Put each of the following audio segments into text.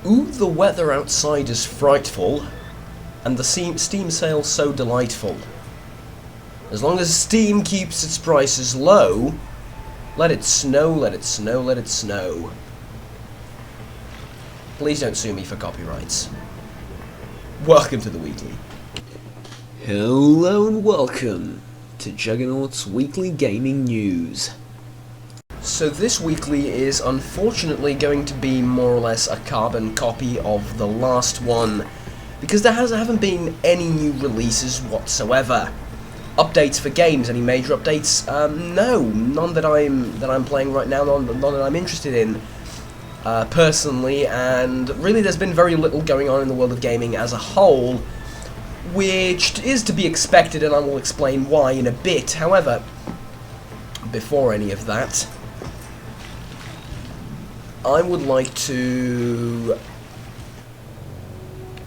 Ooh, the weather outside is frightful, and the Steam sale so delightful. As long as Steam keeps its prices low, let it snow, let it snow, let it snow. Please don't sue me for copyrights. Welcome to the Weekly. Hello and welcome to Juggernaut's Weekly Gaming News. So this weekly is unfortunately going to be more or less a carbon copy of the last one, because there haven't been any new releases whatsoever. Updates for games, any major updates? No, none that I'm playing right now, none that I'm interested in personally, and really there's been very little going on in the world of gaming as a whole, which is to be expected, and I will explain why in a bit. However, before any of that, I would like to...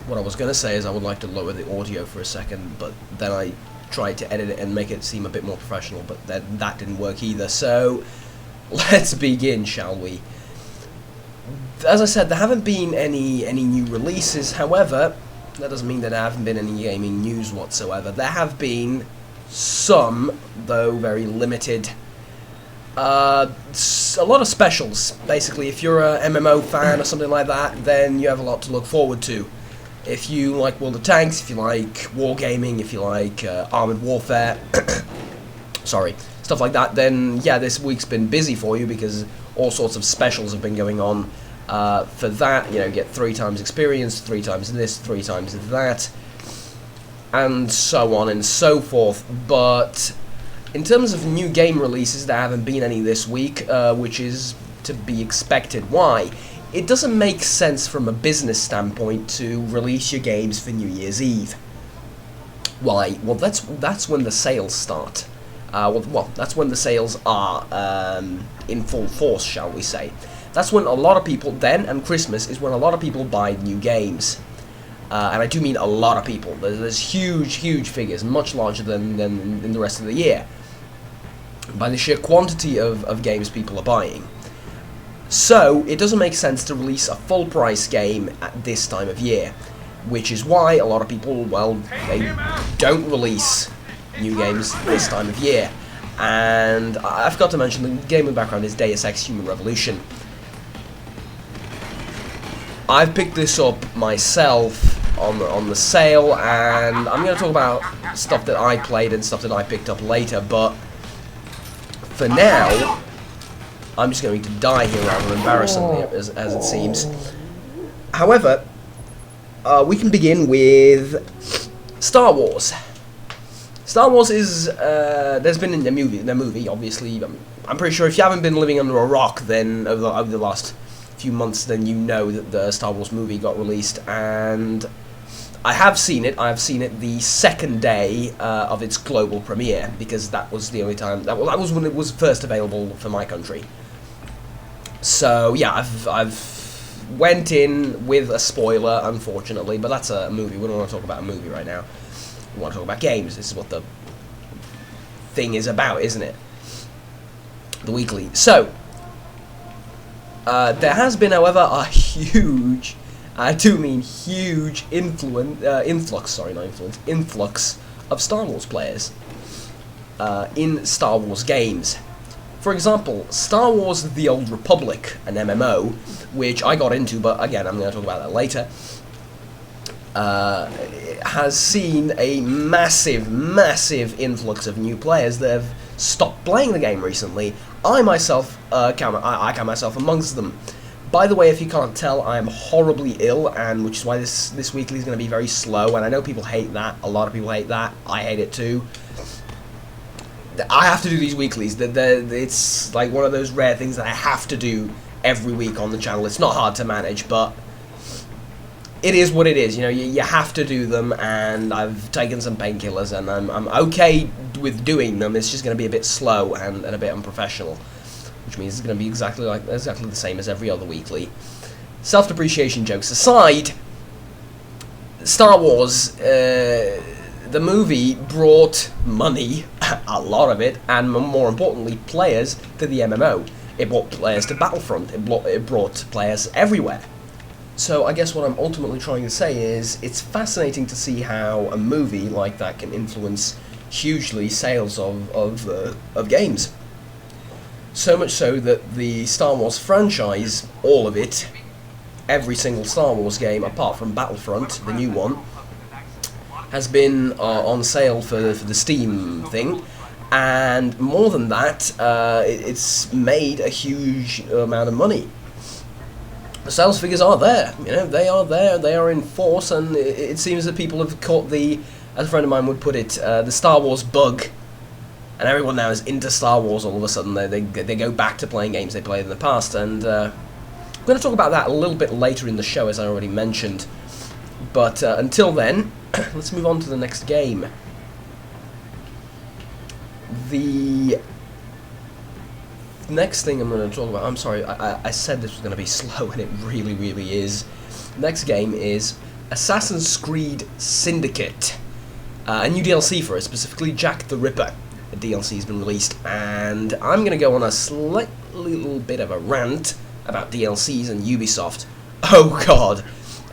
What I was going to say is I would like to lower the audio for a second, but then I tried to edit it and make it seem a bit more professional, but that didn't work either. So, let's begin, shall we? As I said, there haven't been any new releases. However, that doesn't mean that there haven't been any gaming news whatsoever. There have been some, though very limited. A lot of specials, basically. If you're a MMO fan or something like that, then you have a lot to look forward to. If you like World of Tanks, if you like wargaming, if you like Armored Warfare, sorry, stuff like that, then yeah, this week's been busy for you because all sorts of specials have been going on. For that, you know, get 3 times experience, 3 times this, 3 times that, and so on and so forth. But in terms of new game releases, there haven't been any this week, which is to be expected. Why? It doesn't make sense from a business standpoint to release your games for New Year's Eve. Why? Well, that's when the sales start. Well, that's when the sales are in full force, shall we say. That's when a lot of people, then, and Christmas is when a lot of people buy new games. And I do mean a lot of people. There's huge figures, much larger than in the rest of the year, by the sheer quantity of games people are buying. So, it doesn't make sense to release a full-price game at this time of year, which is why a lot of people, well, they don't release new games this time of year. And I forgot to mention, the gaming background is Deus Ex Human Revolution. I've picked this up myself on the sale, and I'm going to talk about stuff that I played and stuff that I picked up later, but for now, I'm just going to die here rather embarrassingly, as it seems. However, we can begin with Star Wars. Star Wars is, there's been in the movie, obviously. I'm pretty sure if you haven't been living under a rock, then over the last few months, then you know that the Star Wars movie got released, and I have seen it. I've seen it the second day of its global premiere, because that was the only time, that was when it was first available for my country. So yeah, I've went in with a spoiler, unfortunately, but that's a movie. We don't want to talk about a movie right now. We want to talk about games. This is what the thing is about, isn't it? The weekly. So, there has been, however, a huge, I do mean huge influx of Star Wars players in Star Wars games. For example, Star Wars The Old Republic, an MMO, which I got into, but again, I'm going to talk about that later, has seen a massive influx of new players that have stopped playing the game recently. I myself count myself amongst them. By the way, if you can't tell, I am horribly ill, and which is why this weekly is going to be very slow, and I know people hate that. A lot of people hate that. I hate it too. I have to do these weeklies. It's like one of those rare things that I have to do every week on the channel. It's not hard to manage, but it is what it is. You know, you have to do them, and I've taken some painkillers, and I'm okay with doing them. It's just going to be a bit slow and a bit unprofessional, which means it's going to be exactly the same as every other weekly. Self-depreciation jokes aside, Star Wars, the movie brought money, a lot of it, and more importantly, players to the MMO. It brought players to Battlefront. It brought players everywhere. So I guess what I'm ultimately trying to say is it's fascinating to see how a movie like that can influence hugely sales of games. So much so that the Star Wars franchise, all of it, every single Star Wars game apart from Battlefront, the new one, has been on sale for the Steam thing. And more than that, it's made a huge amount of money. The sales figures are there, you know, they are there, they are in force, and it seems that people have caught the, as a friend of mine would put it, the Star Wars bug, and everyone now is into Star Wars all of a sudden. They go back to playing games they played in the past, and I'm going to talk about that a little bit later in the show, as I already mentioned. But until then, let's move on to the next game. The next thing I'm going to talk about, I'm sorry, I said this was going to be slow, and it really, really is. The next game is Assassin's Creed Syndicate. A new DLC for it, specifically Jack the Ripper. The DLC has been released, and I'm going to go on a slight little bit of a rant about DLCs and Ubisoft. Oh god,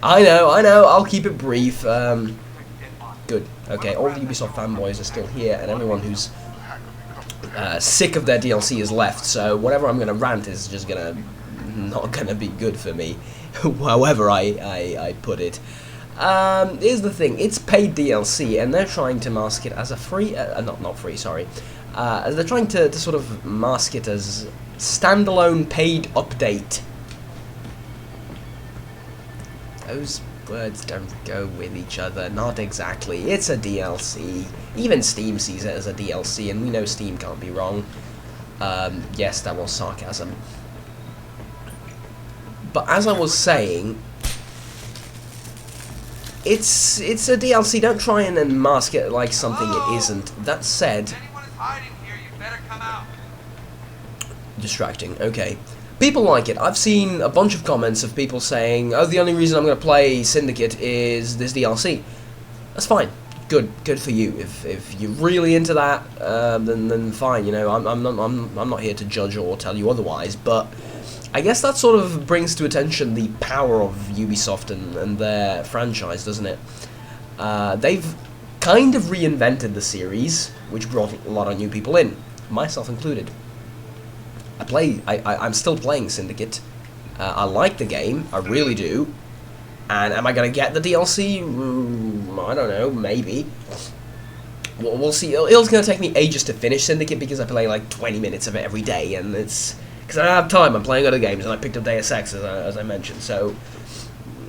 I know, I'll keep it brief. Good, okay, all the Ubisoft fanboys are still here, and everyone who's sick of their DLC is left, so whatever I'm going to rant is just not going to be good for me, however I put it. Here's the thing, it's paid DLC, and they're trying to mask it as a free, not free, sorry, they're trying to sort of mask it as standalone paid update. Those words don't go with each other, not exactly. It's a DLC. Even Steam sees it as a DLC, and we know Steam can't be wrong. Yes, that was sarcasm. But as I was saying, it's a DLC. Don't try and then mask it like something it isn't. That said, distracting. Okay. People like it. I've seen a bunch of comments of people saying, oh, the only reason I'm going to play Syndicate is this DLC. That's fine. Good for you. If you're really into that, then fine. You know, I'm not here to judge or tell you otherwise. But I guess that sort of brings to attention the power of Ubisoft and their franchise, doesn't it? They've kind of reinvented the series, which brought a lot of new people in, myself included. I'm still playing Syndicate. I like the game, I really do. And am I going to get the DLC? I don't know, maybe. We'll see. It's going to take me ages to finish Syndicate because I play like 20 minutes of it every day, and it's because I don't have time. I'm playing other games, and I picked up Deus Ex as I mentioned. So,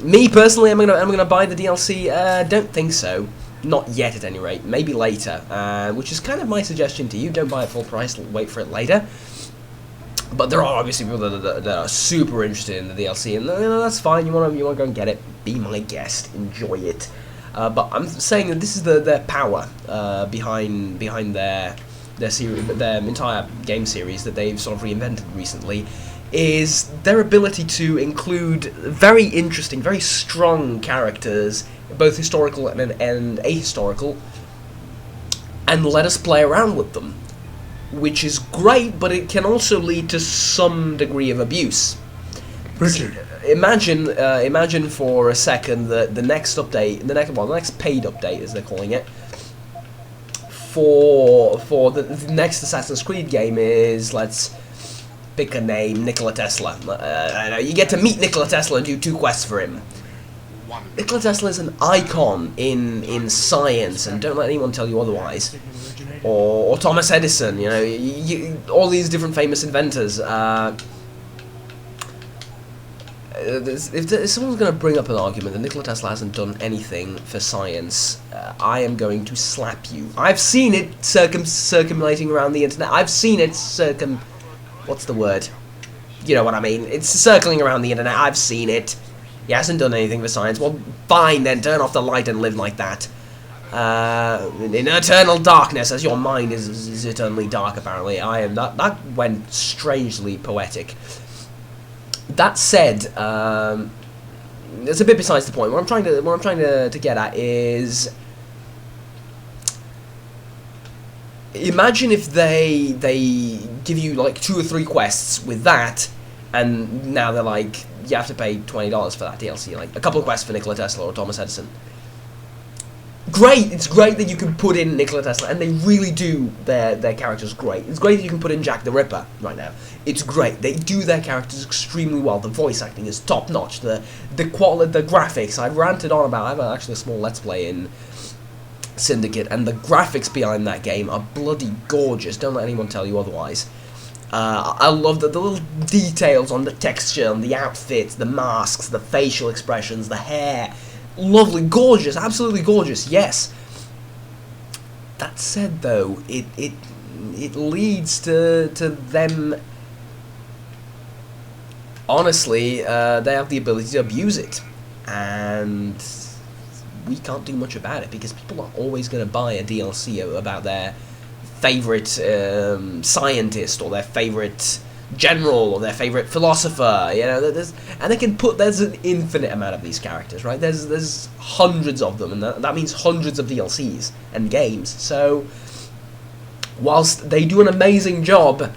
me personally, am I gonna buy the DLC? Don't think so. Not yet, at any rate. Maybe later. Which is kind of my suggestion to you. Don't buy it full price. Wait for it later. But there are obviously people that are super interested in the DLC, and that's fine. You want to go and get it. Be my guest. Enjoy it. But I'm saying that this is their power behind their series, their entire game series that they've sort of reinvented recently, is their ability to include very interesting, very strong characters, both historical and ahistorical, and let us play around with them. Which is great, but it can also lead to some degree of abuse. Richard. Imagine for a second that the next update, the next paid update, as they're calling it, for the next Assassin's Creed game is, let's pick a name, Nikola Tesla. You get to meet Nikola Tesla and do 2 quests for him. Nikola Tesla is an icon in science, and don't let anyone tell you otherwise. Or Thomas Edison, you know, all these different famous inventors. If someone's going to bring up an argument that Nikola Tesla hasn't done anything for science, I am going to slap you. I've seen it circulating around the internet. I've seen it what's the word? You know what I mean. It's circling around the internet. I've seen it. He hasn't done anything for science. Well, fine then. Turn off the light and live like that. In eternal darkness, as your mind is eternally dark. Apparently, I am. That went strangely poetic. That said, it's a bit besides the point. What I'm trying to get at is, imagine if they give you like 2 or 3 quests with that, And now they're like, you have to pay $20 for that DLC, like a couple of quests for Nikola Tesla or Thomas Edison. Great! It's great that you can put in Nikola Tesla, and they really do their characters great. It's great that you can put in Jack the Ripper right now. It's great. They do their characters extremely well. The voice acting is top notch. The quality, the graphics. I've ranted on about. I have actually a small Let's Play in Syndicate, and the graphics behind that game are bloody gorgeous. Don't let anyone tell you otherwise. I love the little details on the texture, on the outfits, the masks, the facial expressions, the hair. Lovely, gorgeous, absolutely gorgeous, yes. That said, though, it leads to them... Honestly, they have the ability to abuse it. And we can't do much about it, because people are always going to buy a DLC about their favourite scientist, or their favourite general, or their favourite philosopher, you know, and they can put, there's an infinite amount of these characters, right? There's hundreds of them, and that means hundreds of DLCs and games. So whilst they do an amazing job,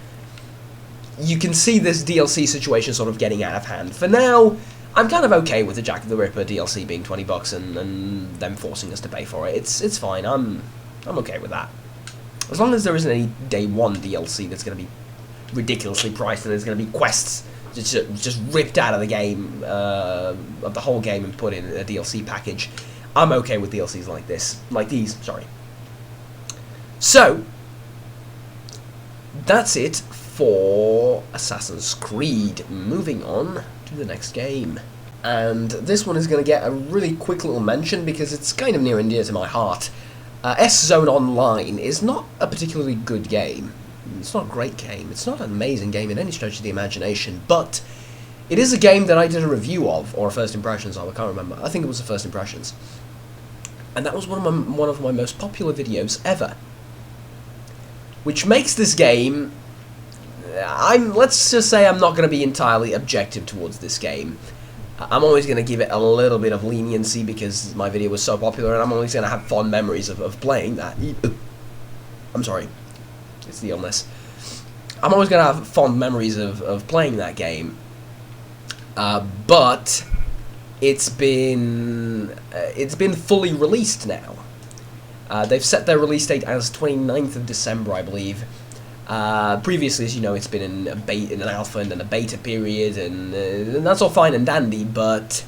you can see this DLC situation sort of getting out of hand. For now, I'm kind of okay with the Jack the Ripper DLC being $20 and them forcing us to pay for it. It's fine. I'm okay with that. As long as there isn't any day one DLC that's going to be ridiculously priced, and there's going to be quests just ripped out of the game, of the whole game, and put in a DLC package. I'm okay with DLCs like this, like these, sorry. So, that's it for Assassin's Creed. Moving on to the next game. And this one is going to get a really quick little mention, because it's kind of near and dear to my heart. S-Zone Online is not a particularly good game. It's not a great game. It's not an amazing game in any stretch of the imagination, but it is a game that I did a review of, or a First Impressions of, I can't remember. I think it was a First Impressions. And that was one of my most popular videos ever. Which makes this game... let's just say I'm not going to be entirely objective towards this game. I'm always going to give it a little bit of leniency because my video was so popular, and I'm always going to have fond memories of playing that. I'm sorry. It's the illness. I'm always going to have fond memories of playing that game. But it's been fully released now. They've set their release date as 29th of December, I believe. Previously, as you know, it's been in an alpha and then a beta period, and that's all fine and dandy, but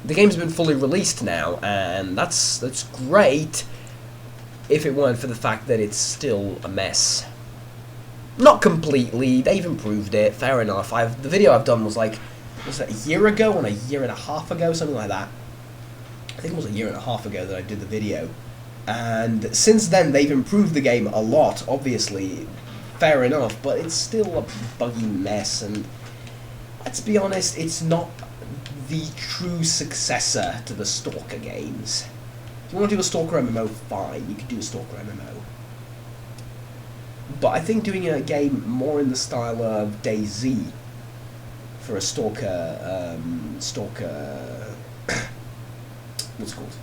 the game's been fully released now, and that's great, if it weren't for the fact that it's still a mess. Not completely, they've improved it, fair enough. The video I've done was like, was it a year ago and a year and a half ago, something like that. I think it was a year and a half ago that I did the video. And since then, they've improved the game a lot, obviously. Fair enough, but it's still a buggy mess, and let's be honest, it's not the true successor to the Stalker games. If you want to do a Stalker MMO, fine, you can do a Stalker MMO. But I think doing a game more in the style of DayZ for a Stalker, what's it called?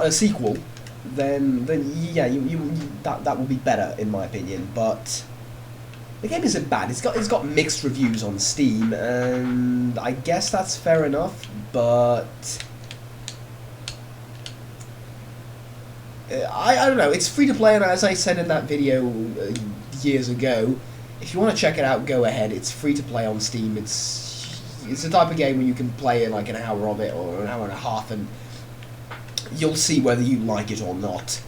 A sequel, then yeah, that would be better in my opinion. But the game isn't bad. It's got mixed reviews on Steam, and I guess that's fair enough. But I don't know. It's free to play, and as I said in that video years ago, if you want to check it out, go ahead. It's free to play on Steam. It's the type of game where you can play in like an hour of it or an hour and a half, and you'll see whether you like it or not.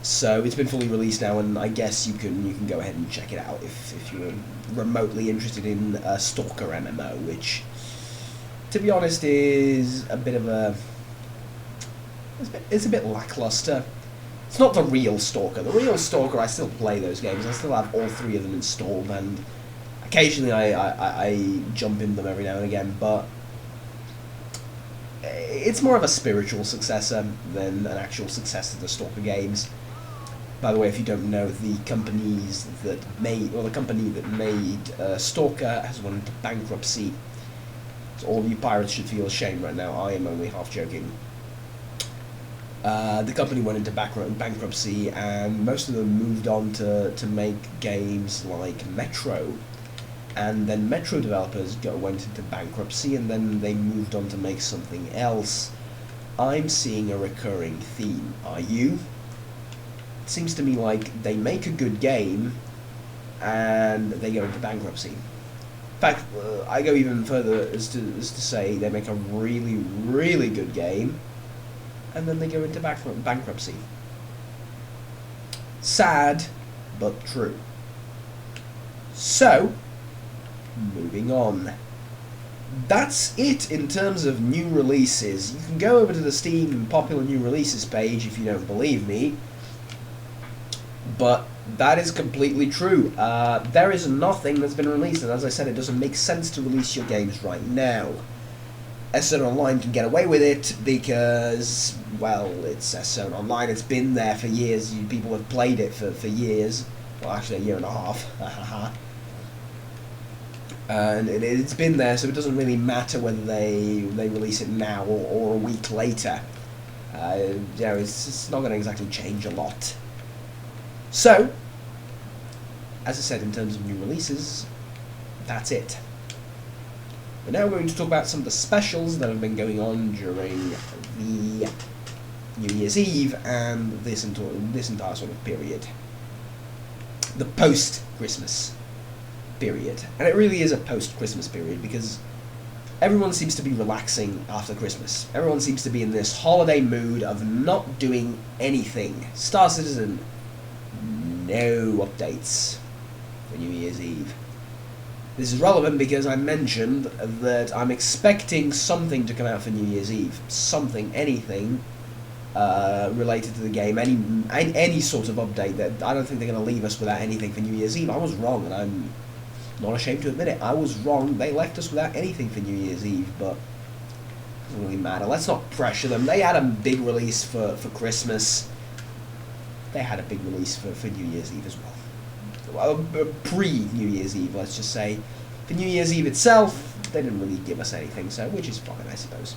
So it's been fully released now, and I guess you can go ahead and check it out if you're remotely interested in a Stalker MMO, which, to be honest, is a bit of a... It's a bit lackluster. It's not the real Stalker. The real Stalker, I still play those games. I still have all three of them installed, and occasionally I jump in them every now and again, but it's more of a spiritual successor than an actual successor to the Stalker games. By the way, if you don't know, the company that made Stalker has gone into bankruptcy. So all you pirates should feel ashamed right now. I am only half joking. The company went into bankruptcy, and most of them moved on to make games like Metro. and then Metro developers went into bankruptcy, and then they moved on to make something else. I'm seeing a recurring theme. Are you? It seems to me like they make a good game, and they go into bankruptcy. In fact, I go even further as to say they make a really, really good game, and then they go into bankruptcy. Sad, but true. So, moving on. That's it in terms of new releases. You can go over to the Steam popular new releases page if you don't believe me, but that is completely true. There is nothing that's been released, and as I said, it doesn't make sense to release your games right now. SN Online can get away with it because, well, it's SN Online. It's been there for years. People have played it for years. Well, actually, a year and a half. And it's been there, so it doesn't really matter whether they release it now or a week later. It's not going to exactly change a lot. So, as I said, in terms of new releases, that's it. But now we're going to talk about some of the specials that have been going on during the New Year's Eve and this entire sort of period. The post-Christmas period. And it really is a post-Christmas period because everyone seems to be relaxing after Christmas. Everyone seems to be in this holiday mood of not doing anything. Star Citizen, no updates for New Year's Eve. This is relevant because I mentioned that I'm expecting something to come out for New Year's Eve. Something, anything related to the game, any sort of update. That I don't think they're going to leave us without anything for New Year's Eve. I was wrong, and I'm not ashamed to admit it. I was wrong. They left us without anything for New Year's Eve, but it doesn't really matter. Let's not pressure them. They had a big release for Christmas. They had a big release for New Year's Eve as well. Pre-New Year's Eve, let's just say. For New Year's Eve itself, they didn't really give us anything, so which is fine, I suppose.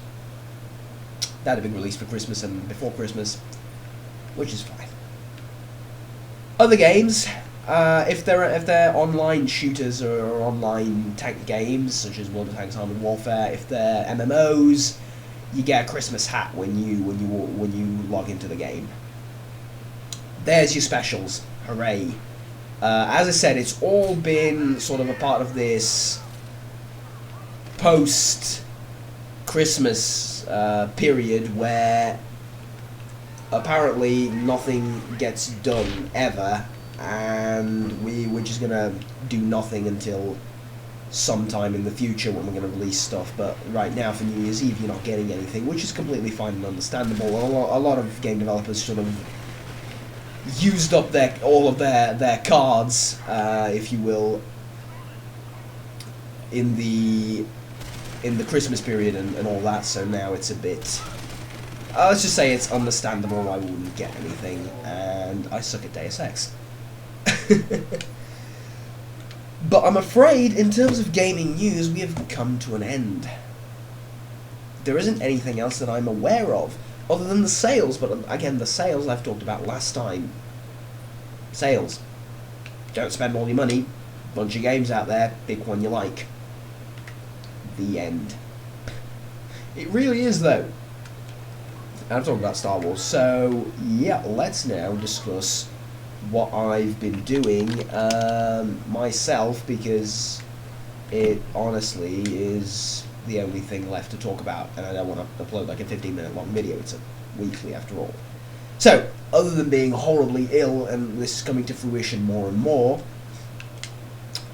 They had a big release for Christmas and before Christmas, which is fine. Other games, if they're online shooters or online tank games, such as World of Tanks Armored Warfare, if they're MMOs, you get a Christmas hat when you log into the game. There's your specials. Hooray. As I said, it's all been sort of a part of this post-Christmas period where apparently nothing gets done ever, and we're just going to do nothing until sometime in the future when we're going to release stuff. But right now for New Year's Eve you're not getting anything, which is completely fine and understandable. A lot of game developers sort of used up all of their cards, if you will, in the Christmas period and all that. So now it's a bit. Let's just say it's understandable why we wouldn't get anything, and I suck at Deus Ex. But I'm afraid, in terms of gaming news, we have come to an end. There isn't anything else that I'm aware of. Other than the sales, but again, the sales I've talked about last time. Sales. Don't spend all your money. Bunch of games out there. Pick one you like. The end. It really is, though. And I'm talking about Star Wars. So, yeah, let's now discuss what I've been doing myself, because it honestly is the only thing left to talk about, and I don't want to upload like a 15-minute long video. It's a weekly after all. So, other than being horribly ill, and this is coming to fruition more and more,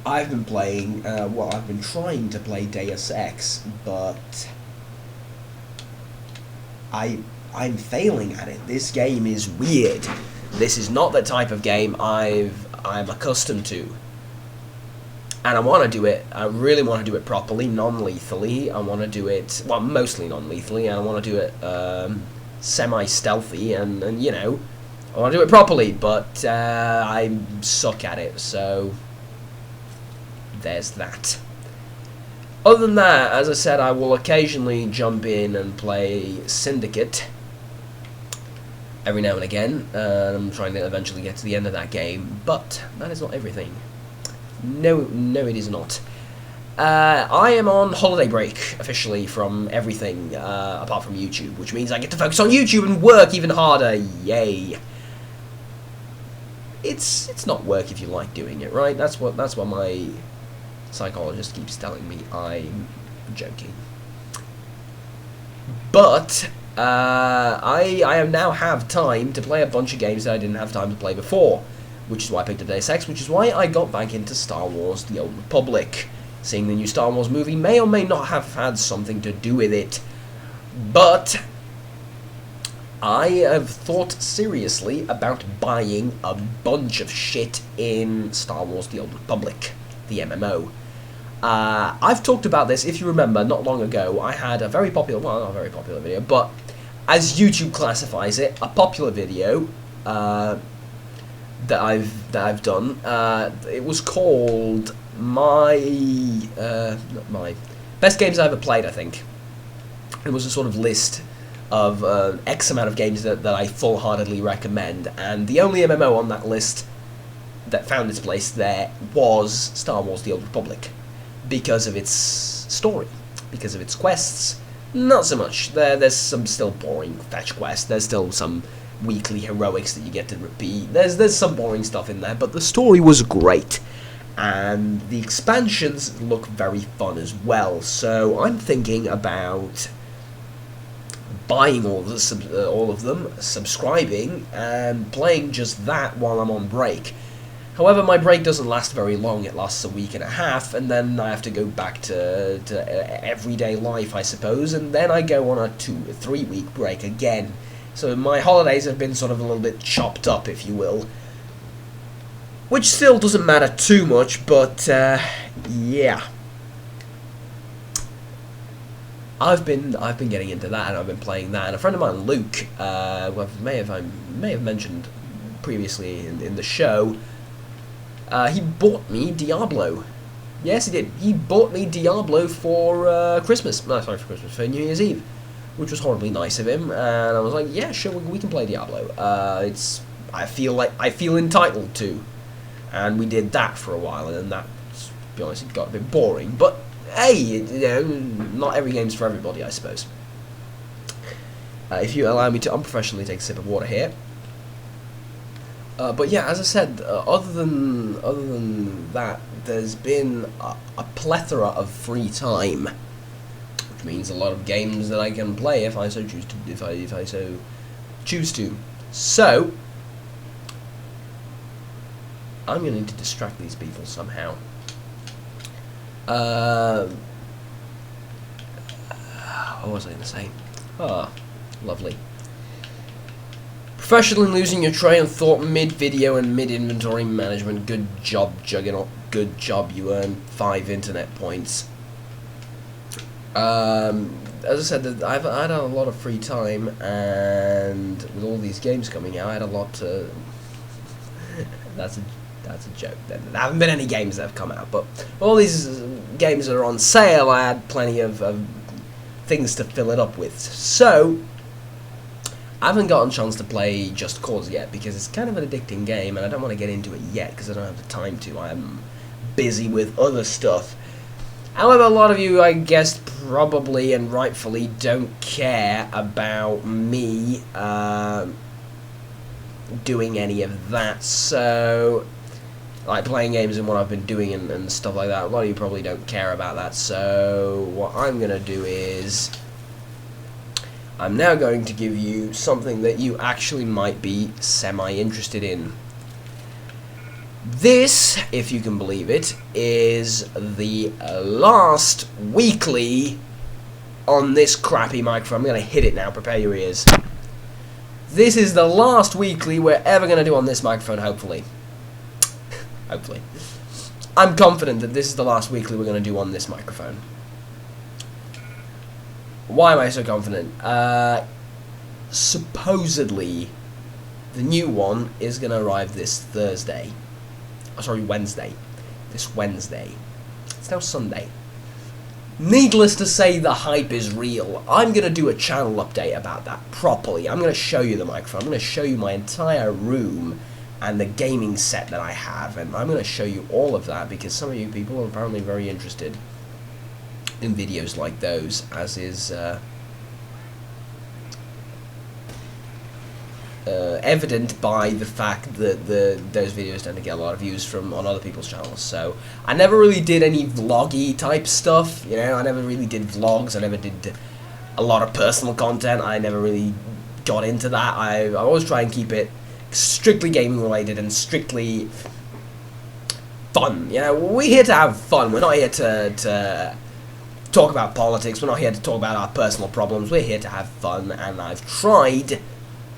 I've been playing, I've been trying to play Deus Ex, but I'm failing at it. This game is weird. This is not the type of game I'm accustomed to. And I want to do it, I really want to do it properly, non-lethally. I want to do it, well, mostly non-lethally, and I want to do it semi-stealthy, and you know, I want to do it properly, but I suck at it, so there's that. Other than that, as I said, I will occasionally jump in and play Syndicate every now and again, and I'm trying to eventually get to the end of that game, but that is not everything. No, it is not. I am on holiday break, officially, from everything, apart from YouTube, which means I get to focus on YouTube and work even harder. Yay. It's not work if you like doing it, right? That's what my psychologist keeps telling me. I'm joking. But I now have time to play a bunch of games that I didn't have time to play before, which is why I picked up Deus Ex, which is why I got back into Star Wars: The Old Republic. Seeing the new Star Wars movie may or may not have had something to do with it, but I have thought seriously about buying a bunch of shit in Star Wars: The Old Republic, the MMO. I've talked about this, if you remember, not long ago. I had a very popular, well, not a very popular video, but as YouTube classifies it, a popular video that I've done. It was called my best games I ever played, I think. It was a sort of list of X amount of games that I full-heartedly recommend, and the only MMO on that list that found its place there was Star Wars: The Old Republic, because of its story, because of its quests. Not so much. There's some still boring fetch quests, there's still some weekly heroics that you get to repeat, there's some boring stuff in there, but the story was great. And the expansions look very fun as well, so I'm thinking about buying all of them, subscribing, and playing just that while I'm on break. However, my break doesn't last very long, it lasts a week and a half, and then I have to go back to everyday life, I suppose, and then I go on a 2 or 3 week break again. So my holidays have been sort of a little bit chopped up, if you will. Which still doesn't matter too much, but, yeah. I've been getting into that, and I've been playing that, and a friend of mine, Luke, who I may have mentioned previously in the show, he bought me Diablo. Yes, he did. He bought me Diablo for Christmas. No, sorry, for Christmas, for New Year's Eve, which was horribly nice of him, and I was like, yeah, sure, we can play Diablo. I feel entitled to. And we did that for a while, and then that, to be honest, it got a bit boring. But hey, you know, not every game's for everybody, I suppose. If you allow me to unprofessionally take a sip of water here. But yeah, as I said, other than that, there's been a plethora of free time, which means a lot of games that I can play if I so choose to. If I so choose to. So I'm going to need to distract these people somehow. What was I going to say? Ah, lovely. Professionally losing your train of thought mid-video and mid-inventory management. Good job, Juggernaut. Good job, you earn 5 internet points. As I said, I've had a lot of free time, and with all these games coming out, I had a lot to... That's a joke. There haven't been any games that have come out, but all these games that are on sale, I had plenty of things to fill it up with. So I haven't gotten a chance to play Just Cause yet, because it's kind of an addicting game, and I don't want to get into it yet because I don't have the time to. I am busy with other stuff. However, a lot of you, I guess, probably and rightfully don't care about me doing any of that, so like playing games and what I've been doing and stuff like that. A lot of you probably don't care about that, so what I'm gonna do is I'm now going to give you something that you actually might be semi-interested in. This, if you can believe it, is the last weekly on this crappy microphone. I'm going to hit it now, prepare your ears. This is the last weekly we're ever going to do on this microphone, hopefully. Hopefully. I'm confident that this is the last weekly we're going to do on this microphone. Why am I so confident? Supposedly, the new one is going to arrive this Thursday. Oh, sorry, Wednesday. This Wednesday. It's now Sunday. Needless to say, the hype is real. I'm going to do a channel update about that properly. I'm going to show you the microphone. I'm going to show you my entire room and the gaming set that I have, and I'm going to show you all of that because some of you people are apparently very interested in videos like those, as is evident by the fact that those videos tend to get a lot of views on other people's channels. So I never really did any vloggy type stuff, you know. I never really did vlogs. I never did a lot of personal content. I never really got into that. I always try and keep it strictly gaming related and strictly fun. You know, we're here to have fun. We're not here to talk about politics. We're not here to talk about our personal problems. We're here to have fun, and I've tried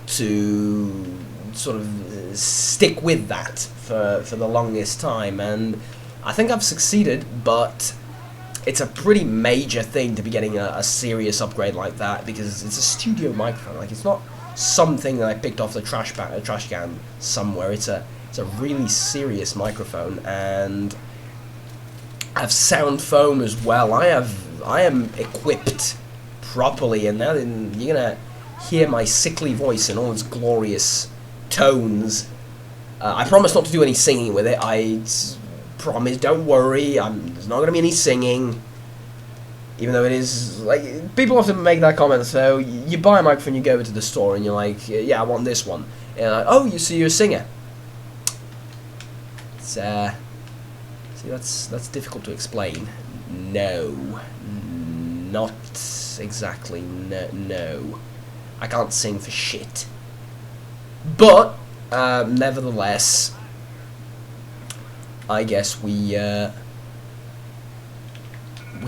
to sort of stick with that for the longest time, and I think I've succeeded, but it's a pretty major thing to be getting a serious upgrade like that, because it's a studio microphone. Like, it's not something that I picked off the trash can somewhere. It's a really serious microphone, and I have sound foam as well. I am equipped properly, and now you're gonna hear my sickly voice in all its glorious tones. I promise not to do any singing with it. I promise, don't worry, there's not going to be any singing. Even though it is, like, people often make that comment, so you buy a microphone, you go over to the store, and you're like, yeah, I want this one. And like, oh, you see, you're a singer. It's, see, that's difficult to explain. No. Not exactly, no. I can't sing for shit. But, nevertheless, I guess we are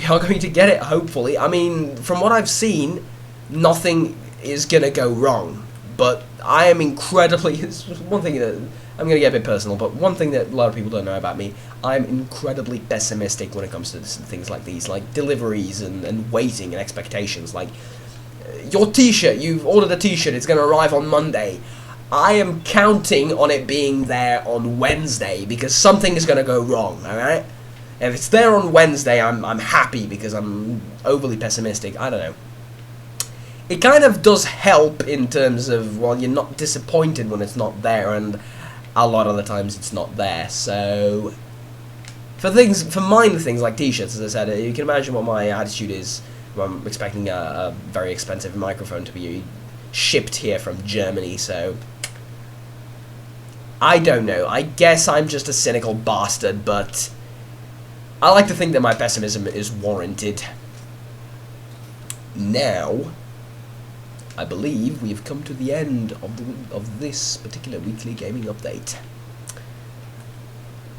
going to get it, hopefully. I mean, from what I've seen, nothing is going to go wrong. But I am incredibly... It's one thing that... I'm going to get a bit personal, but one thing that a lot of people don't know about me, I'm incredibly pessimistic when it comes to things like these, like deliveries and waiting and expectations. Like, your t-shirt, you've ordered a t-shirt, it's going to arrive on Monday. I am counting on it being there on Wednesday, because something is going to go wrong, alright? If it's there on Wednesday, I'm happy, because I'm overly pessimistic. I don't know. It kind of does help in terms of, well, you're not disappointed when it's not there, and a lot of the times it's not there. So, for minor things like t-shirts, as I said, you can imagine what my attitude is. I'm expecting a very expensive microphone to be shipped here from Germany, so I don't know. I guess I'm just a cynical bastard, but I like to think that my pessimism is warranted. Now, I believe we've come to the end of this particular weekly gaming update.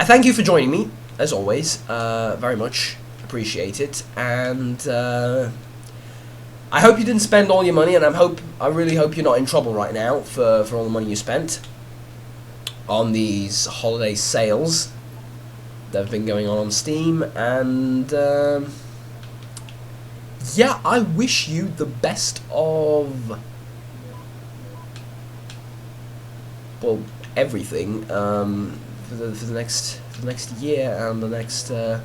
I thank you for joining me, as always. Very much appreciate it, and I hope you didn't spend all your money, and I really hope you're not in trouble right now for all the money you spent on these holiday sales that have been going on Steam, and yeah, I wish you the best of, well, everything for the next year and the next. I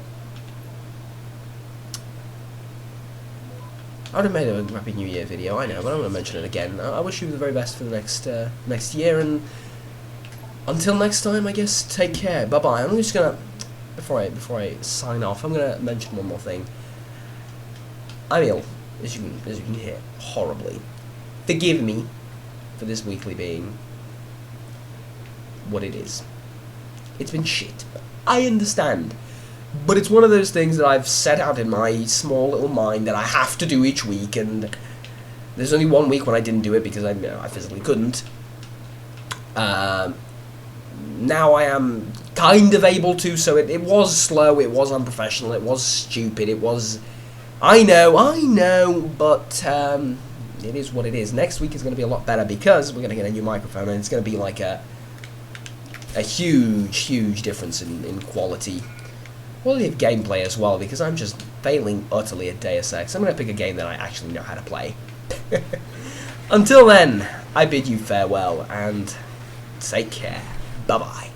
would have made a Happy New Year video, I know, but I'm going to mention it again. I wish you the very best for the next year, and until next time, I guess, take care. Bye bye. I'm just gonna, before I sign off, I'm gonna mention one more thing. I'm ill, as you can hear, horribly. Forgive me for this weekly being what it is. It's been shit. I understand. But it's one of those things that I've set out in my small little mind that I have to do each week, and there's only one week when I didn't do it because I physically couldn't. Now I am kind of able to, so it was slow, it was unprofessional, it was stupid, it was... I know, but it is what it is. Next week is going to be a lot better because we're going to get a new microphone, and it's going to be like a huge difference in quality. Quality of gameplay as well, because I'm just failing utterly at Deus Ex. I'm going to pick a game that I actually know how to play. Until then, I bid you farewell, and take care. Bye-bye.